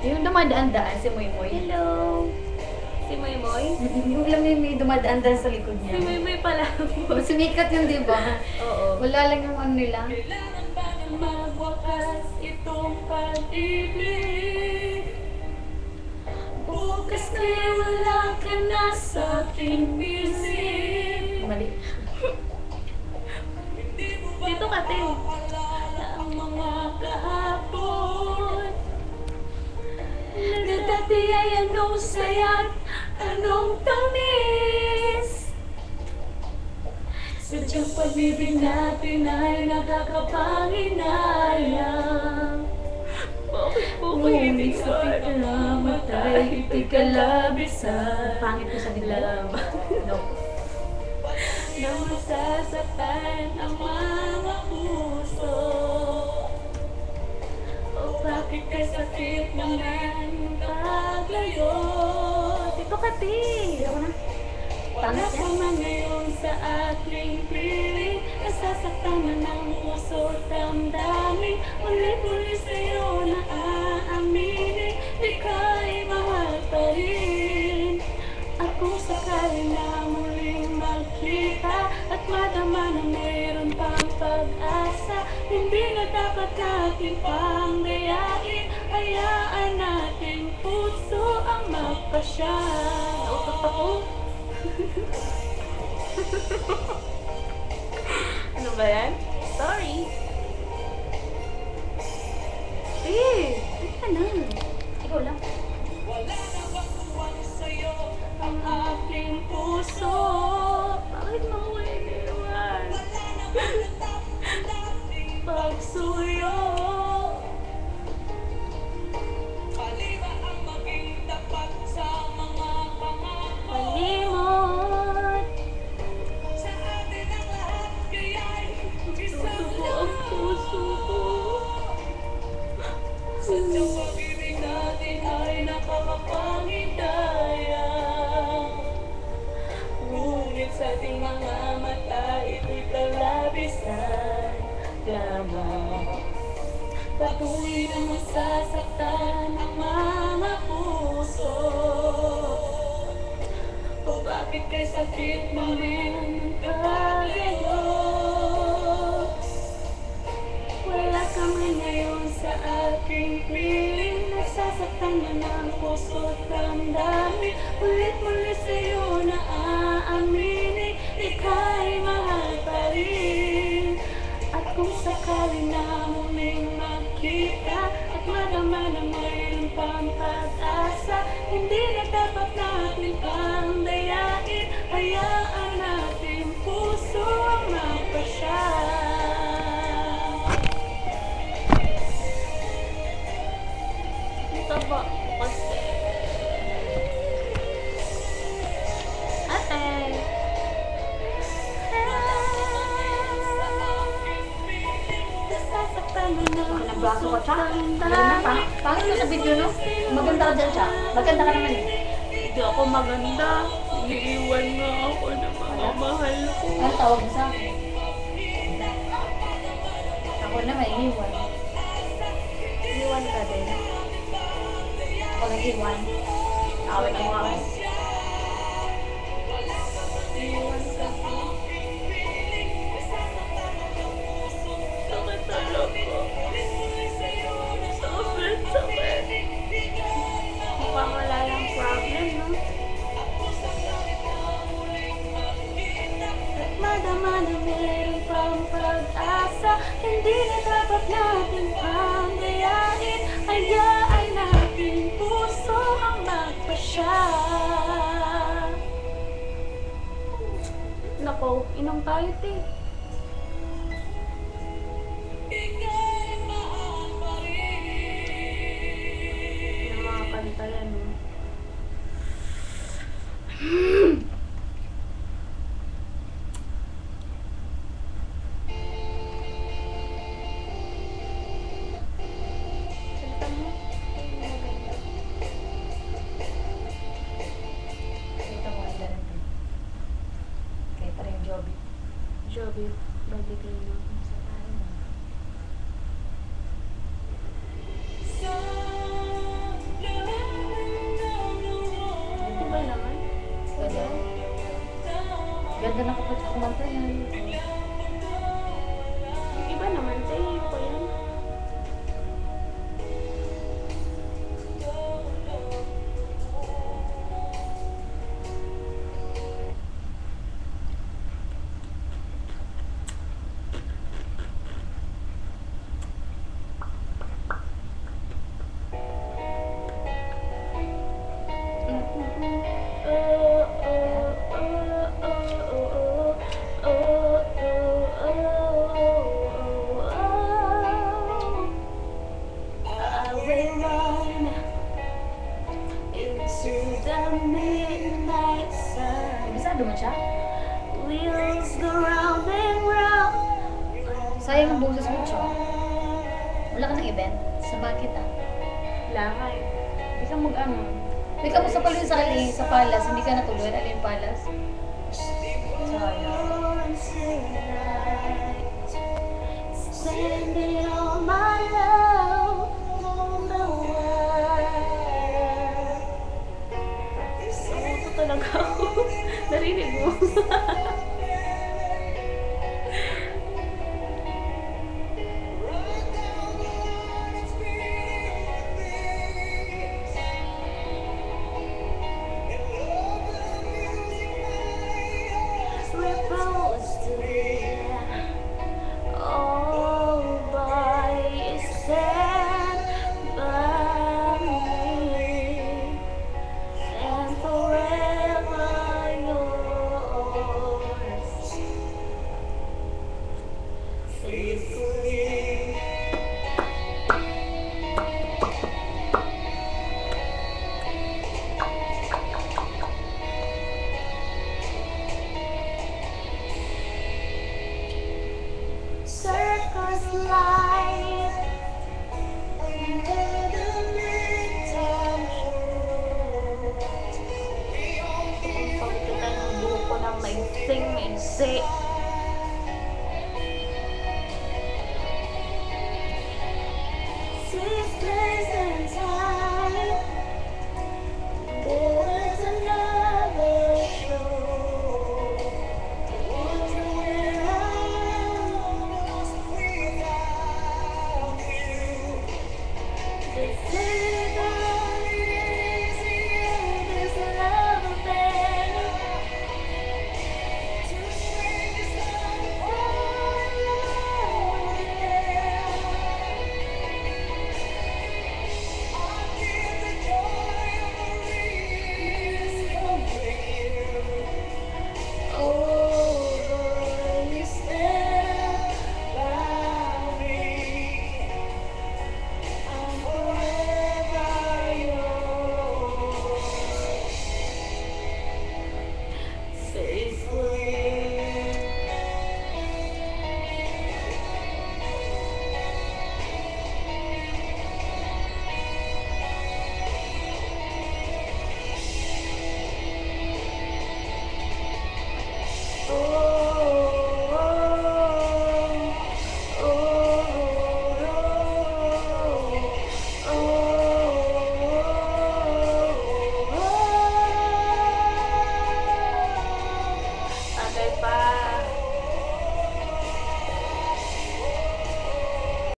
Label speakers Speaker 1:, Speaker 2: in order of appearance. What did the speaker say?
Speaker 1: Yung dumadaan-daan, si Moy Moy.
Speaker 2: Hello! Si Moy Moy?
Speaker 1: Yung alam mo may dumadaan-daan sa likod
Speaker 2: Si
Speaker 1: niya.
Speaker 2: Moy Moy pala.
Speaker 1: Sumikat yun, di ba?
Speaker 2: Oo.
Speaker 1: Wala lang yung ano nila.
Speaker 2: Kailangan ba na magwakas itong pag-ibig? Bukas kaya wala ka na sa aking pising.
Speaker 1: Mali.
Speaker 2: Dito ka, Te. Ang mga kahapon na dati ay anong saya't anong tamis. Sadyang pag-ibig natin ay nakakapanginayang. Bakit po kayo
Speaker 1: Ngunit sa
Speaker 2: pinakamatay, ikalabisan?
Speaker 1: Pangit ko sa dilaw. No.
Speaker 2: Na masasaktan ang mga puso. O bakit kay sakit naman paglayo? Dito ka, Ti!
Speaker 1: Ayoko na.
Speaker 2: Wala
Speaker 1: Pangit
Speaker 2: ka
Speaker 1: yan.
Speaker 2: man ngayon sa aking piling. Nasasaktan na ng puso at damdamin. Muli-muli sa'yo na aaminin, ika'y mahal pa rin. At kung sakali na muling magkita at madama na mayroon pang pag-asa, hindi na dapat natin pang dayain. Hayaan natin puso ang magpasya. Nautot ako. Ano ba yan? Sorry.
Speaker 1: Ano ka na? Ikaw lang.
Speaker 2: Ang aking puso. Bakit mo iniwan? Pagsuyo. Palimot. Tutubo ang puso ko. Sadyang pag-ibig natin ay nakakapangitaya. Ngunit sa ating mga mata, ito'y kalabisan lamang. Patuloy na masasaktan ang mga puso. O bakit kay sakit mo rin paglayo? Wala ka man ngayon sa aking piling. Nasasaktan na ng puso at damdamin. Ulit-muli sa'yo na aaminin, ika'y mahal pa rin. At kung sakali na muling magkita at madama na mayroon pang pag-asa, hindi na dapat natin pang dayain. Hayaan natin puso ang magpasya. Ito ba? Kasi ate. Nasasaktan na ng
Speaker 1: Nagbaso ka siya?
Speaker 2: puso
Speaker 1: Galing na pa. Pangit mo sa video, no? Maganda ka dyan siya. Maganda ka naman eh.
Speaker 2: Hindi ako maganda. Iniiwan nga ako ng mga mahal ko.
Speaker 1: Ano tawag mo sa akin? Ako naman, iniwan.
Speaker 2: Iniwan ka din.
Speaker 1: Ako nag-iwan. Awit ang mga ako.
Speaker 2: Iniwan ka din. Sakit talaga. Sobrang sakit. Mukhang wala lang problem, no? At madama na meron pang pag-asa, hindi na dapat natin pang dayain. Hayaan natin puso ang magpasya. Nako, inom tayo, te. Yung mga kanta yan, no? Salita mo. Maganda.
Speaker 1: Ito mo, ang ganun. Kaya pa rin yung Joby.
Speaker 2: Joby, babigay mo ako sa tayo mo.
Speaker 1: Ganda na kapag kumanta yan.
Speaker 2: Yung iba naman, tayo ko yan. I will run into the midnight sun.
Speaker 1: Ibisado mo siya?
Speaker 2: Wheels go round and round.
Speaker 1: Sayang ang boses mo siya. Wala ka ng event? Sa bakit ah?
Speaker 2: Wala nga eh. Hindi ka mag-ano.
Speaker 1: Hindi ka mo sa pala sa sa Palas, hindi ka natuloy. Ano yung Palas? Sayang.
Speaker 2: Spending all my love on the world. Ito talaga ako. Narinig mo.